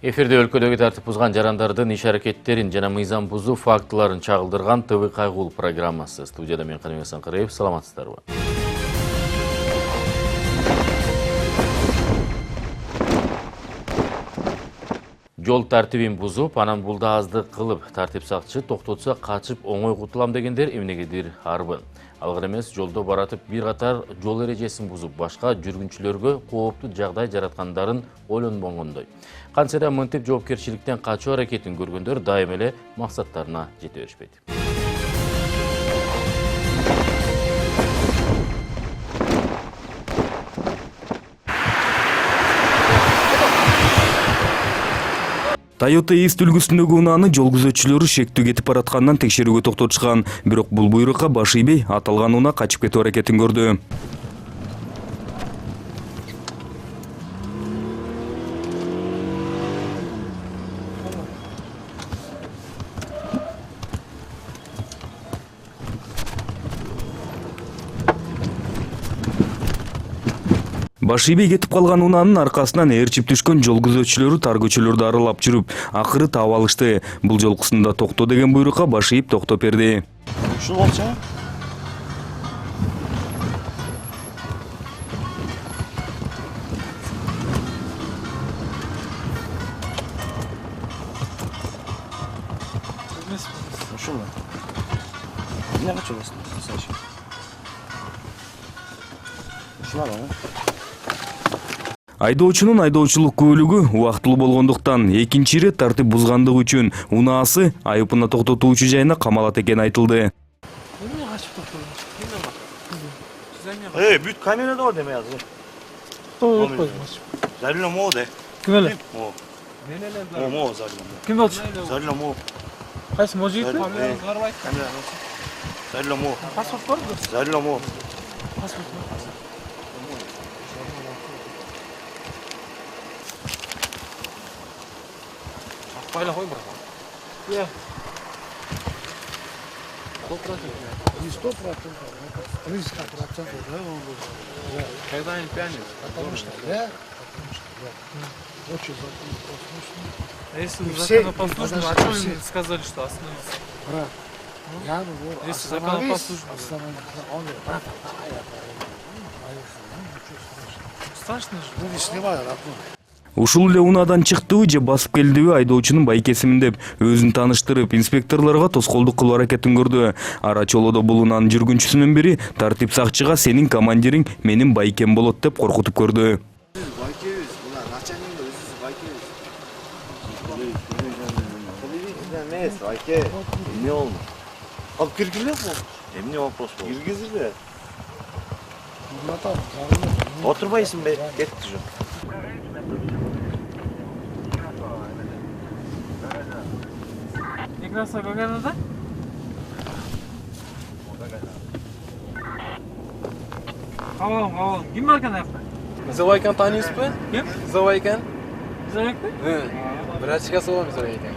Эфирде өлкөдөгү тартип бузган жарандардын иш аракеттерин жана мыйзам бузуу фактыларын чагылдырган ТВ Кайгул программасы. Студияда мен Каныбек Санкараев, саламатсыздарбы? Жол тартибин бузуп, анан булдааздык кылып, тартип сакчы токтотсо качып оңой кутулам дегендер эмнегедир арбын. Алгыр эмес, жолдо баратып бир катар жол эрежесин бузуп, башка жүргүнчүлөргө кооптуу жагдай жараткандарын ойлонбогондой. Кантсе да мынтип жоопкерчиликтен качуу аракетин көргөндөр дайым эле максаттарына жете беришпейт. Toyota East үлгүсүндөгү унааны жол күзөтчүлөрү шектүү кетип бараткандан текшерүүгө токтотушкан. Бирок бул буйрукка баш ийбей, аталган унаа качып кетүү аракетин көрдү. Баш ийбей кетип калган унаанын аркасынан ээрчип түшкөн жол күзөтчүлөрү тар көчөлөрдү аралап жүрүп, акыры таап алышты. Бул жолкусунда токто деген буйрукка баш ийип токтоп берди. Ушул болчу. Ушул. Эмне кылчубасың? Сачы. Ушул ала. Айдоочунун айдоочулук күбөлүгү убактылуу болгондуктан экинчи ирет тартип бузгандыгы үчүн унаасы айыпына токтотуучу жайына камалат экени айтылды. Эмне качып токтодуң? Эмне бар? Бүт камерада бар деме азыр. Зарила мо де. Ким эле? Мо. Мен эле. Мо зарила. Ким болчу? Зарила мо. Кайсы мо жигит? Камера карабайт. Камера. Зарила мо. Паспорт бар? Зарила мо. Паспорт бар. Bayla koy bırak. Ya. 100%. 300%. Когда они пьяные? Потому что, да. Очень законопослушно. А если законопослушно, о чем им сказали, что остановиться? Брат, я говорю, если законопослушно. Страшно же. Ну, не снимай, родной. Ушул эле унаадан чыктыбы же басып келдиби айдоочунун байкесимин деп өзүн тааныштырып, инспекторлорго тоскоолдук кылуу аракетин көрдү. Ара чолодо бул унаанын жүргүнчүсүнүн бири тартип сакчыга сенин командириң менин байкем болот деп коркутуп көрдү. Байкебиз, мына начальник өзүбүз байкебиз. Эмес, байке. Эмне болду? Алып киргиле бул. Эмне вопрос болду? Киргизиле. Отурбайсыңбы? Кетти жок. Некрасова Гагаринада? Кабалым. Ким бар экен аякта? Завайкан таанийсызбы? Ким? Завайкан. Завайкан? Врачка салам Завайкан.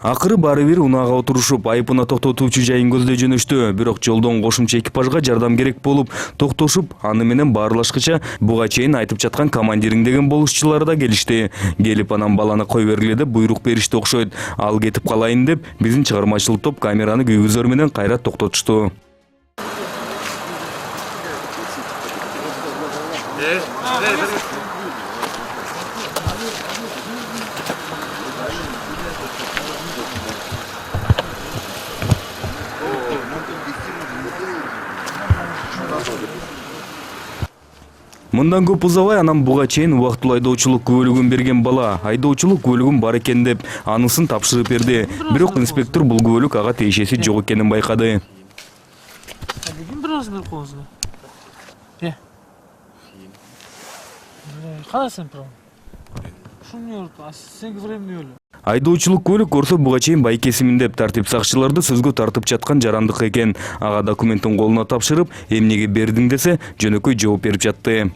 Акыры баары бир унаага отурушуп, айыпына токтотуучу жайын көздөй жөнөштү. Бирок жолдон кошумча экипажга жардам керек болуп, токтошуп, аны менен баарлашкыча буга чейин айтып жаткан командириң деген болушчулары да келишти. Келип анан баланы кой бергиле деп буйрук беришти окшойт. Ал кетип калайын деп биздин чыгармачылык топ камераны күйгүзөр менен кайра токтотушту. Мындан көп узабай анан буга чейин убактылуу айдоочулук күбөлүгүн берген бала айдоочулук күбөлүгүн бар экен деп анысын тапшырып берди. Бирок инспектор бул күбөлүк ага тиешеси жок экенин байкады. Ким бир размер коюңузга? Кандай сен прав? Ушул эмне болду? А сенки время эмне болду? Айдоочулук күбөлүк көрсө буга чейин байкесимин деп тартип сакчыларды сөзгө тартып жаткан жарандык экен. Ага документин колуна тапшырып, эмнеге бердиң десе, жөнөкөй жооп берип жатты.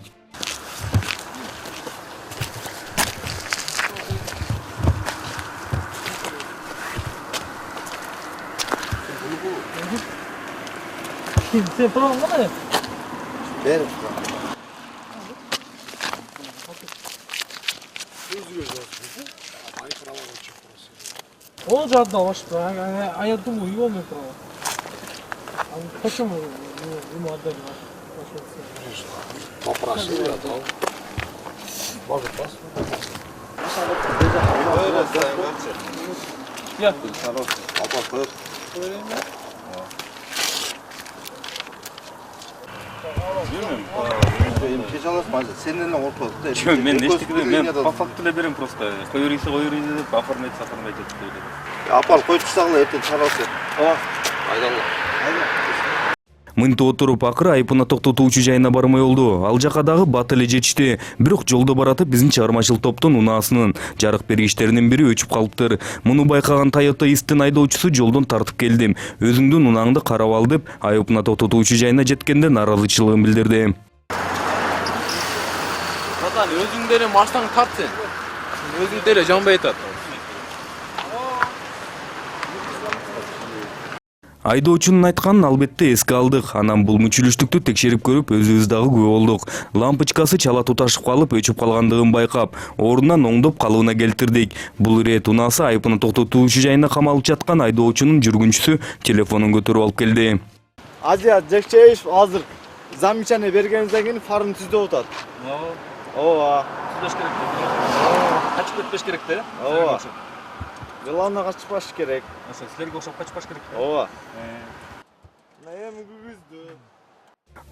Sen falan mı ne? Benim. Ол жадда ашты. Аятым его не права. Почему ему отдали? Попросил, я дал. Может, Öyle sayın kaçı. Ya. Papa koy. Emke çalışmaz. Seninle ortalıkta. мен эчтеке мен по факту эле берем просто кой берейси деп оформить деп. Апал koyup çıksakla erten çalası. Aydanlar. Мынтип отуруп акыры айыпына токтотуучу жайына бармай болду. Ал жака дагы бат эле жетишти. Бирок жолдо баратып биздин чыгармачыл топтун унаасынын жарык бергичтеринин бири өчүп калыптыр. Муну байкаган Toyota Истин айдоочусу жолдон тартып келдим. Өзүңдүн унааңды карап ал деп айыпына токтотуучу жайына жеткенде нааразычылыгын билдирди. Братан, өзің деле марштан тарт сен. Өзің деле жанбай атат. Айдоочунун айтканын албетте эске алдык. Анан бул мүчүлүштүктү текшерип көрүп, өзүбүз дагы күбө болдук. Лампочкасы чала туташып калып, өчүп калгандыгын байкап, ордунан оңдоп калыбына келтирдик. Бул ирет унаасы айыпына токтотуучу жайына камалып жаткан айдоочунун жүргүнчүсү телефонун көтөрүп алып келди. Азия Жекчеев азыр замечание бергенинізден кейін фарын түздөп атат. Ооба. Түздөш керек. Качып кетпеш керек да? Ооба. Главное качпаш керек. Силерге окшоп качпаш керек. Ооба. Эми күгүздү.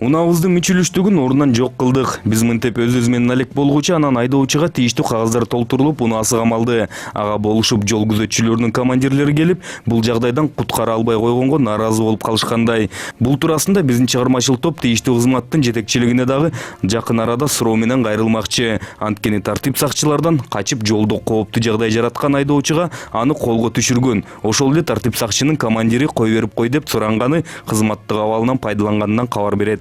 Унаабыздын мүчүлүштүгүн ордунан жок кылдык. Биз мынтип өзүбүз менен алек болгучу анан айдоочуга тийиштүү кагаздар толтурулуп, унаасы камалды. Ага болушуп жол күзөтчүлөрүнүн командирлери келип, бул жагдайдан куткара албай койгонго нааразы болуп калышкандай. Бул туурасында биздин чыгармачыл топ тийиштүү кызматтын жетекчилигине дагы жакын арада суроо менен кайрылмакчы. Анткени тартип сакчылардан качып жолдо кооптуу жагдай жараткан айдоочуга аны колго түшүргөн. Ошол эле тартип сакчынын командири кой берип кой деп суранганы кызматтык абалынан пайдаланганынан кабар берет.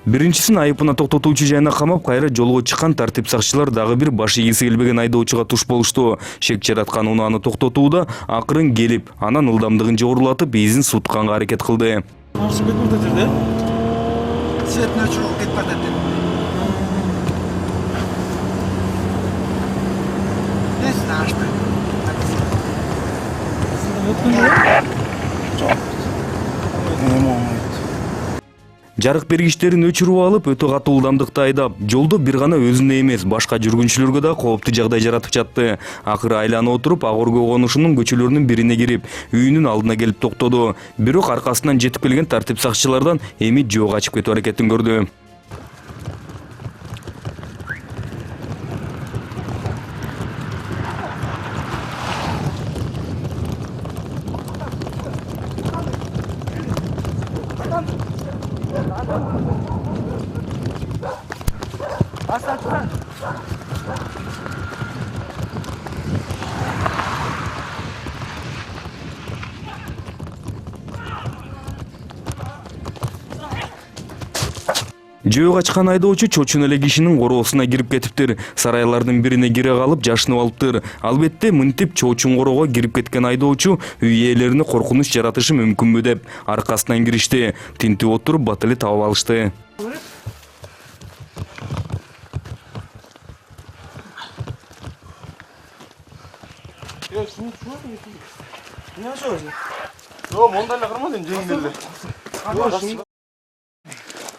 Биринчисин айыпына токтотуучу жайына камап, кайра жолго чыккан тартип сакчылар дагы бир баш ийгиси келбеген айдоочуга туш болушту. Шек жараткан унааны токтотууда акырын келип, анан ылдамдыгын жогорулатып, изин сутканга аракет кылды. Цветной чулок кетип атат. Не знаешь, что. Жарык бергичтерин өчүрүп алып, өтө катуу ылдамдыкта айдап, жолдо бир гана өзүнө эмес, башка жүргүнчүлөргө да кооптуу жагдай жаратып жатты. Акыры айланып отуруп, ак өргө конушунун көчөлөрүнүн бирине кирип, үйүнүн алдына келип токтоду. Бирок аркасынан жетип келген тартип сакчылардан эми жөө качып кетүү аракетин көрдү. Жөө качкан айдоочу чочун эле кишинин короосуна кирип кетиптир. Сарайлардын бирине кире калып жашынып алыптыр. Албетте мынтип чочун короого кирип кеткен айдоочу үй ээлерине коркунуч жаратышы мүмкүнбү деп аркасынан киришти. Тинтип отуруп бат эле таап алышты. Yok, ondan ne kırmadın cenginlerle.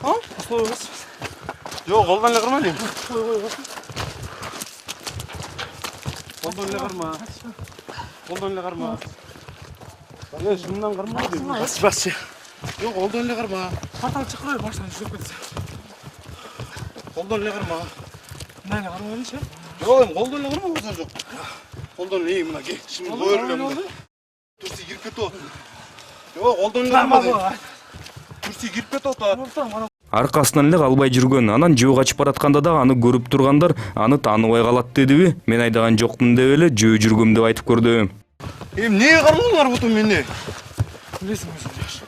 Ha? Yok, ondan ne kırmadın. Ondan ne kırma. Ondan ne kırma. Ya şundan kırma dedim. Bas. Yok, ondan ne kırma. Hatan çıkıyor baştan düşüp gitse. Ondan ne kırma. Ne kırma öyle şey? Yok, ondan ne kırma olsa yok. Ondan ne yiyeyim ki? Şimdi böyle mi? Tursi girip et o. Yok, ondan ne kırma. Tursi girip et o. Аркасынан эле калбай жүргөн. Анан жөө качып баратканда да аны көрүп тургандар аны тааныбай калат дедиби? Мен айдаган жокмун деп эле жөө жүргөм деп айтып көрдү. Эмне кармалар бутум мени? Білесің өзің жаш.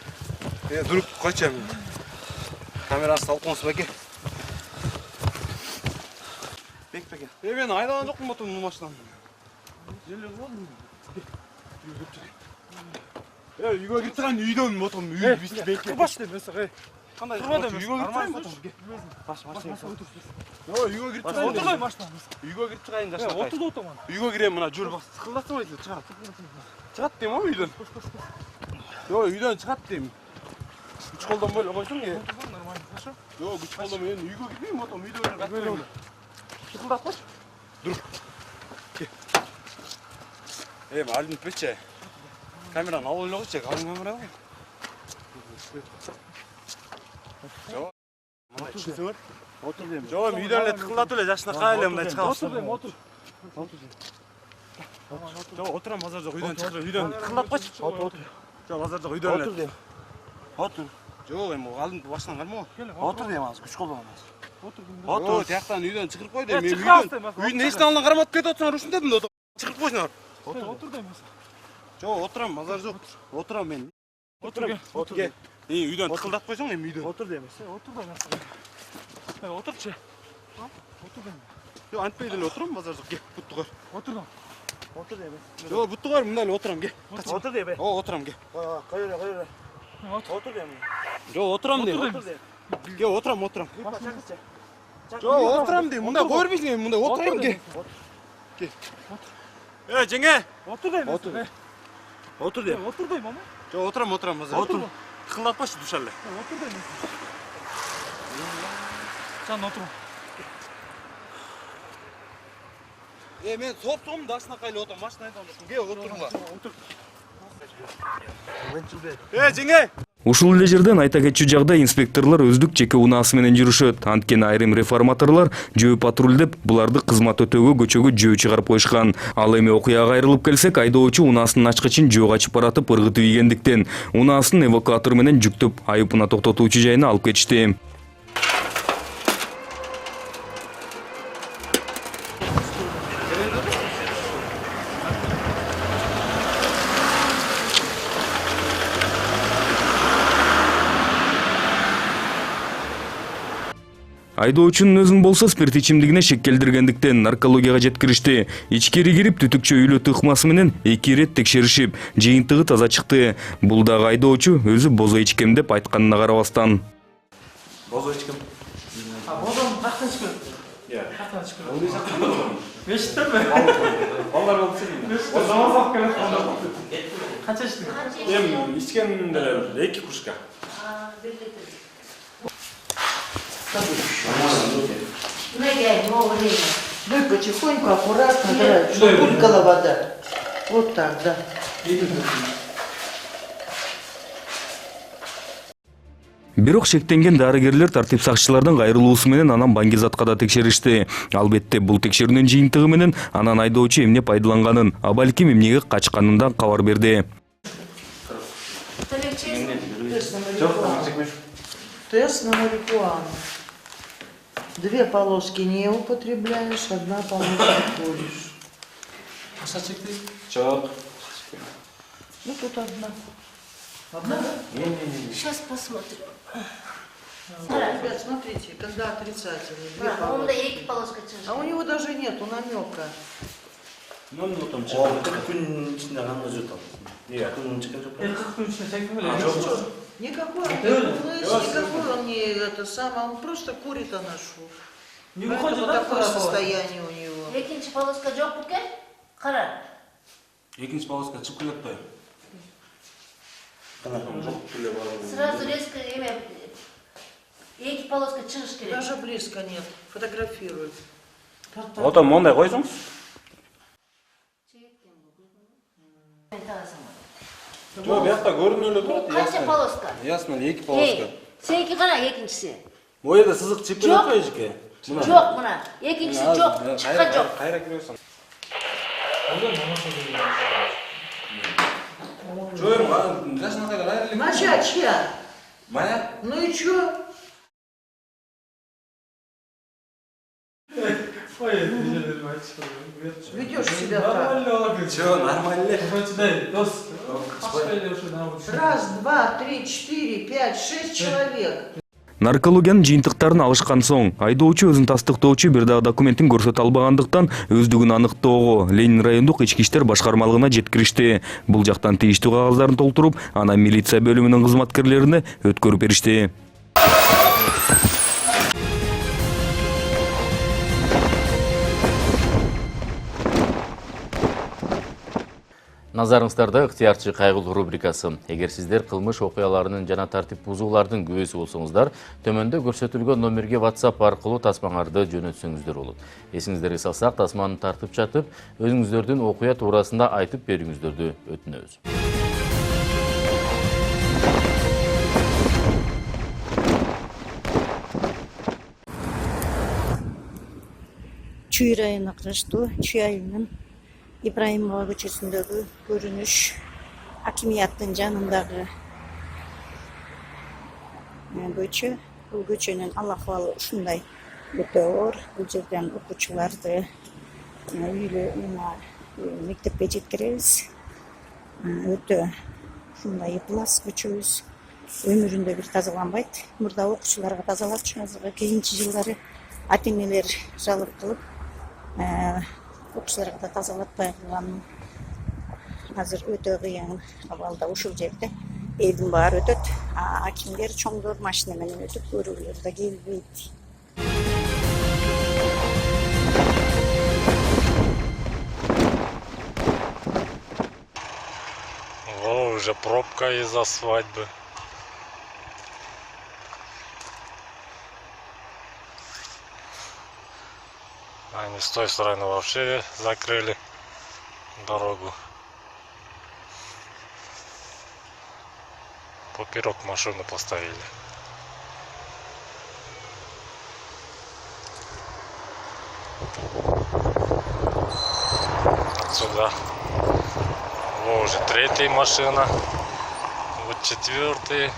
Дуруп качам. Камерасы салконсуп эке. Бек. Мен айдаган жокмун бутум бул машинаны. Желе болду. Үйгө кирип турган үйдөн бутум. Үй бек. Баш деп mesela. Кандай? Турба деп Үйгө кирип турган бутум. Баш. Үйгө кирип турган. Отырдай машина. Үйгө кирип турган жаш. Отырда отаман. Үйгө кирем мына жүр бак. Сыкылдатмайды чыгат. Чыгат дейм о үйдөн. Үйдөн чыгат дейм. Күч колдонбой эле койсоң э. Нормально. Хорошо. Күч колдонбой мен үйгө кирбейм отом үйдөн. Сыкылдатпачы. Дур. Алынып кетчи. Камераны алып эле койчу, калың камера. Отур дейм. Жок, үйдөн эле тыкылдатып эле жашынакай эле мындай чыга баштадым. Отыр дейм, отыр. Жок, отурам, базар жок, үйдөн чыгып, үйдөн тыкылдап койчу. Отур. Жок, базар жок, үйдөн эле. Отур дейм. Отур. Жок, эми алынып башынан карма. Отур дейм азыр, күч колдонам. Отур, тияктан үйдөн чыгырып кой дейм. Мен үйдөн эшиктин алдынан кармап кетип отсоң, ушун дедим да. Чыгырып койсуңар. Отыр дейм. Жок, отурам, базар жок. Отурам мен. Отурам. Отур. Үйдөн тыкылдап койсоң эми үйдөн. Отур дейм. Отыр да mesela. Отырчы. Отыр дейм. Жок, антпай деле отурам, базар жок. Кел, бутту кор. Отыр да. Отур дейм. Жок, бутту кор, мындай эле отурам, кел. Отур deyim. Отурам, кел. Koy öyle. Отыр дейм. Жок, отурам дейм. Отур дейм. Кел, отурам. Жок, отурам дейм. Мындай кое бербейсиң, мындай отурайм, кел. Жеңе. Отыр дейм. Отур. Отур дейм. Отыр дейм ama. Жок, отурам, базар. Отур. Тыкылдатпачы душа эле. Отыр дейм. Sen otur. Мен соп-сом да ашынакай эле отурам, машина айдам. Кел, отуруңла. Отыр. Жеңе. Ушул эле жерден айта кетчү жагдай инспекторлор өздүк жеке унаасы менен жүрүшөт. Анткени айрым реформаторлор жөө патрулдеп буларды кызмат өтөөгө көчөгө жөө чыгарып коюшкан. Ал эми окуяга кайрылып келсек, айдоочу унаасынын ачкычын жөө качып баратып ыргытып ийгендиктен унаасын эвакуатор менен жүктөп айыпына токтотуучу жайына алып кетишти. Айдоочунун өзүн болсо спирт ичимдигине шек келтиргендиктен наркологияга жеткиришти. Ичкери кирип түтүкчө үйлө тыкмасы менен 2 ирет текшеришип, жыйынтыгы таза чыкты. Бул дагы айдоочу өзү бозо ичкем деп айтканына карабастан. Бозо ичкем. Bozom qaqdan chiqib. Qaqdan chiqib. Eshitdingmi? Балдар болуп жүрмүн. Namoz o'qib kelayotganda. Qancha ichding? Ичкенде 2 кружка. Дуй потихоньку, аккуратно, давай, чтобы булькала вода. Вот так, да. Бирок шектенген дарыгерлер тартип сакчылардын кайрылуусу менен анан баңгизатка да текшеришти. Албетте бул текшерүүнүн жыйынтыгы менен анан айдоочу эмне пайдаланганын, а балким эмнеге качканын кабар берди. Тест на марихуану. 2 полоски не употребляешь, 1 полоска куришь. Жок. Ну тут 1. 1, да? Сейчас посмотрим. Ребят, смотрите, когда отрицательный, 2 Он полоски. екі полоска чыгыш. А у него даже нету намека. Күн içinde kanlı жутам. Күн çıkınca. Күн ішіне чайкың келе. Никакой никакой он не это самое, он просто курит анашу. Не Поэтому выходит, да, такое куда состояние у него. Екінші полоска жоқ бүке? Қара. Экинчи полоска чыгып келет да. Сразу резко еме екі полоска чыгыш керек. Даже близко нет. Фотографируй. Отом мондай койсоңуз. Жок, биякта көрүнүп эле турат. Қанша полоска? Ясно, 2 полоска. Сенікі қара екіншісі. Бул жерде сызык чыгып келет го эжеке. Жоқ мына. Екіншісі жоқ. Шыққан жоқ. Кайра киресиң? Жок, жашынакай кайра эле. Моча чья? Моя? Ну и чё? Ведешь себя так. Нормально. Чё, нормально? Вроде дай, дос. Пошли уже на улицу. Раз, два, три, четыре, пять, 6 человек. Наркологиянын жыйынтыктарын алышкан соң айдоочу өзүн тастыктоочу бир дагы документин көрсөтө албагандыктан өздүгүн аныктоого Ленин райондук ички иштер башкармалыгына жеткиришти. Бул жактан тийиштүү кагаздарын толтуруп, анан милиция бөлүмүнүн кызматкерлерине өткөрүп беришти. Назарыңыздарда ыктыярчы кайгылуу рубрикасы. Эгер сиздер кылмыш окуяларынын жана тартип бузуулардын күбөсү болсоңуздар, төмөндө көрсөтүлгөн номерге WhatsApp аркылуу тасмаңарды жөнөтсөңүздөр болот. Эсиңиздерге салсак, тасманы тартып чатып, өзүңүздөрдүн окуя туурасында айтып берүүңүздөрдү өтүнөбүз. Чүй району кырыштуу, Чүй айылынын Ибраимова көчөсүндөгү көрүнүш акимияттын жанындагы көчө. Бул көчөнүн ал акыбалы ушундай өтө оор. Бул жерден окуучуларды мектепке жеткиребиз. Өтө ушундай ыплас көчөбүз. Өмүрүндө бир тазаланбайт. Мурда окуучуларга тазалатчу, азыркы кийинки жылдары ата-энелер жалык кылып окуучуларга да тазалатпай калган. Азыр өтө кыян абалда ушул жерде элдин баары өтөт. Акимдер чоңдор машина менен өтүп, көрүүгөлөр да келбейт. О, уже пробка из-за свадьбы. Они с той стороны вообще закрыли дорогу. Поперек машину поставили. Отсюда. Вот уже третья машина. Вот четвертый.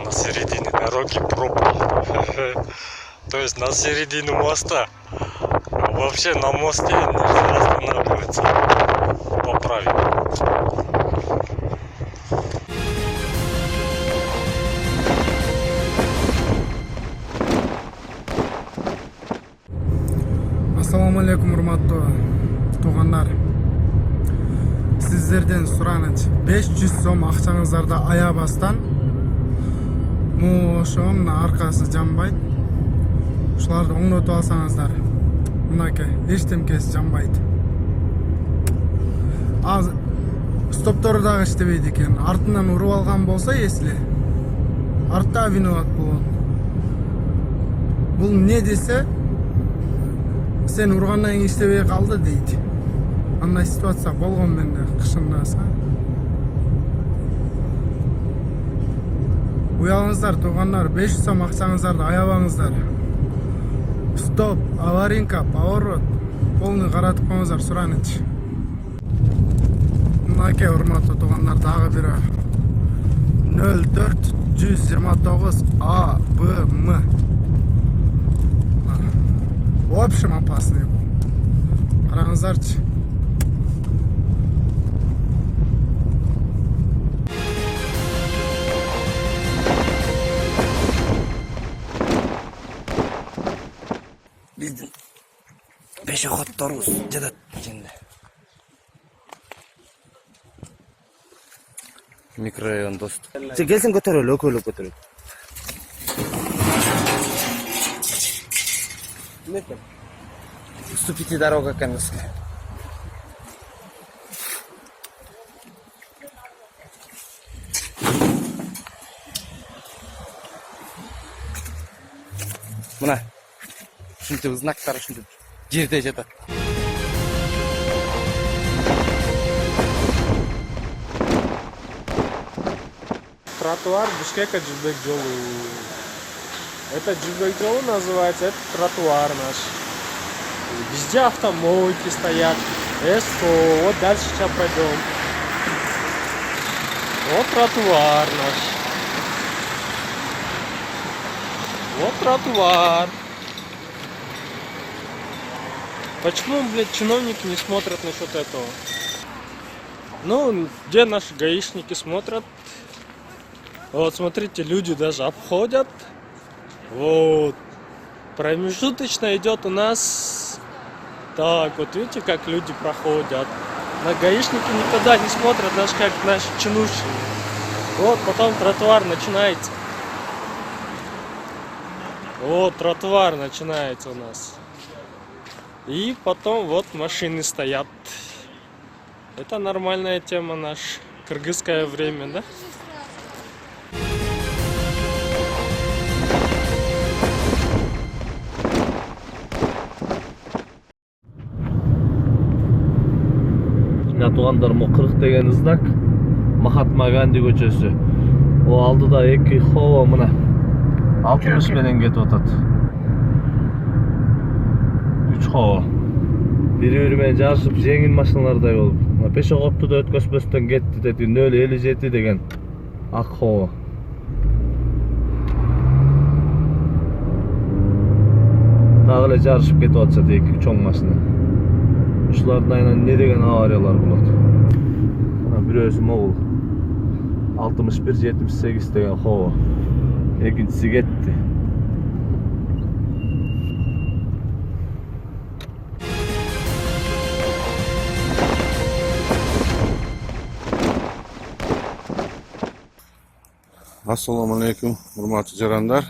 На середине дороги пробка. То есть на середину моста. Вообще на мосте нельзя останавливаться. По правилам. Ассаламу алейкум, урматтуу туугандар. Сиздерден сураныч 500 сом акчаңыздарды аябастан ошонун аркасы жанбайт. Ушуларды оңдотуп алсаңыздар, мынакей эчтемкеси жанбайт. Az стоптору дагы иштебейт экен. Артынан уруп алган болсо, если артта виноват болот. Бул не десе, сен ургандан кийин иштебей калды дейт. Андай ситуация болгон менде кышында. Уялыңыздар, туугандар, 500 сом акчаңыздарды аябаңыздар. Стоп, аваринка, поворот, полный каратып коюңуздар, сураныч. Мынакей, урматтуу туугандар, дагы бир 04-129 АБМ. В общем, опасный. Караңыздарчы. Биздин пешеходторубуз жатат жеңде. Микрорайон доступ. Келсин көтөрөлү, өкөлүп көтөрөлү. Уступите дорога, конечно. Мына ушинтип знактар ушинтип жерде жатат. Тротуар Бишкека Джибек Жолу. Это Джибек Жолу называется, это тротуар наш. Везде автомойки стоят. Эско, вот дальше сейчас пойдем. Вот тротуар наш. Вот тротуар. Почему, блядь, чиновники не смотрят насчет этого? Ну, где наши гаишники смотрят? Вот, смотрите, люди даже обходят. Вот. Промежуточно идет у нас. Так, вот видите, как люди проходят. На гаишники никогда не смотрят, даже как наши чинуши. Вот, потом тротуар начинается. Вот, тротуар начинается у нас. И потом вот машины стоят. Это нормальная тема наша. Кыргызское время, да? Тугандарым, 40 деген знак Махатма Ганди көчөсү. О алдыда 2 хово мына 60 менен кетип атат. 3 хово. Бири-бири менен жарышып жеңил машиналардай болуп. Пешеходду да өткөзбөстөн кетти деди 057 деген ак хово. Дагы эле жарышып кетип атышат 2 чоң машина. Ушулардын айынан не деген авариялар болот. Мына бирөөсү могул 61-78 деген хово. Экинчиси кетти. Assalomu alaykum, hurmatli jaranlar.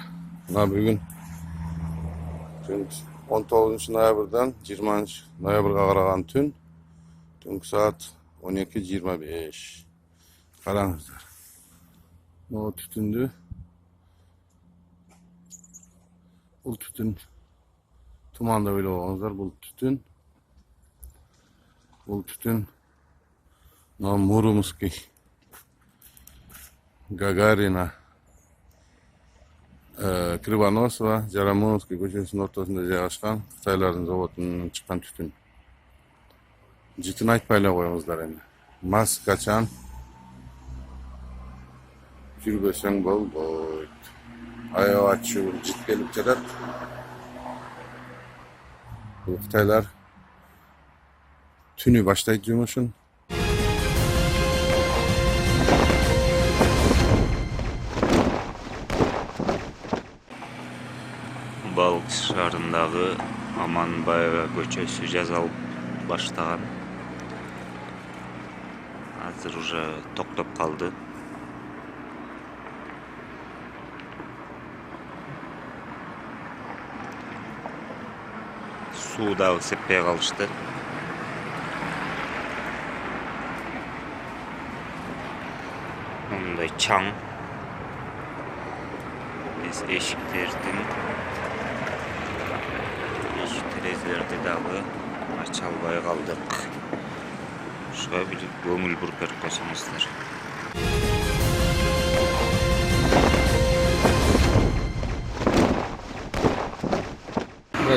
Mana bugun 19 noyabrdan 20 noyabrga qaragan tün. Tungi saat 12:25. Qarangizlar. Bu tütündü. Bu tütün tumanda böyle olganlar, bu tütün. Bu tütün Murumskiy, Gagarina, Krivonosova, Jaramonovskiy көчөсүнүн ортосунда жайгашкан Кытайлардын заводунан чыккан түтүн. Жытын айтпай эле коюңуздар эми. Мас качан жүрбөсөң болбойт. Аябачу жыт келип жатат. Бул Кытайлар түнү баштайт жумушун. Балык шаарындагы Аманбаева көчөсү жазалып баштаган. Азыр уже токтоп калды. Суу дагы сеппей калышты. Мындай чаң. Биз эшиктердин терезелерди дагы ача албай калдык. Ушуга бир көңүл буруп берип койсоңуздар.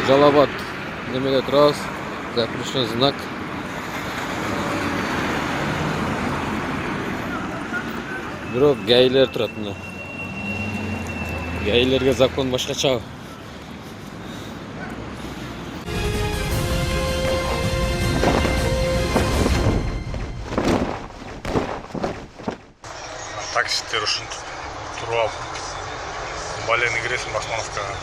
Жалабат немеде турабыз. Запрещен знак. Бирок гаилер турат мына. Гаилерге закон башкача. Такситтер үшін тұрып алып Балені кіресің Басмановкаға.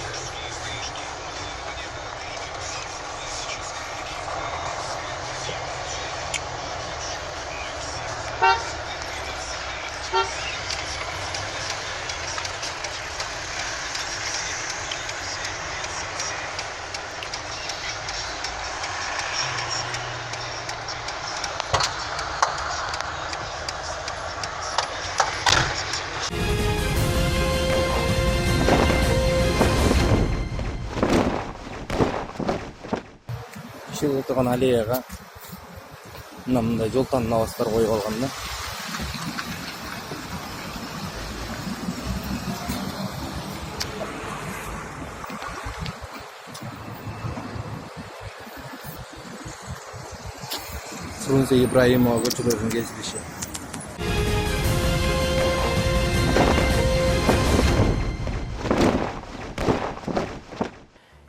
Киши отырган аллеяга мындай жол танабастар коюп алган да. Фрунзе Ибраимова көчөлөрүнүн кезилиши.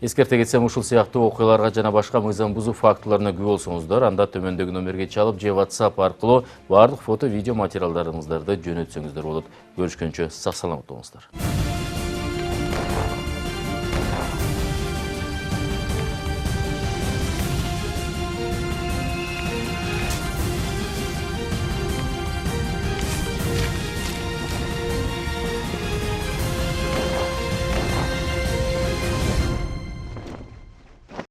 Эскерте кетсем, ушул сыяктуу окуяларга жана башка мыйзам бузуу фактыларына күбө болсоңуздар, анда төмөндөгү номерге чалып же WhatsApp аркылуу бардык фото, видео материалдарыңыздарды жөнөтсөңүздөр болот. Көрүшкөнчө сак саламат болуңуздар.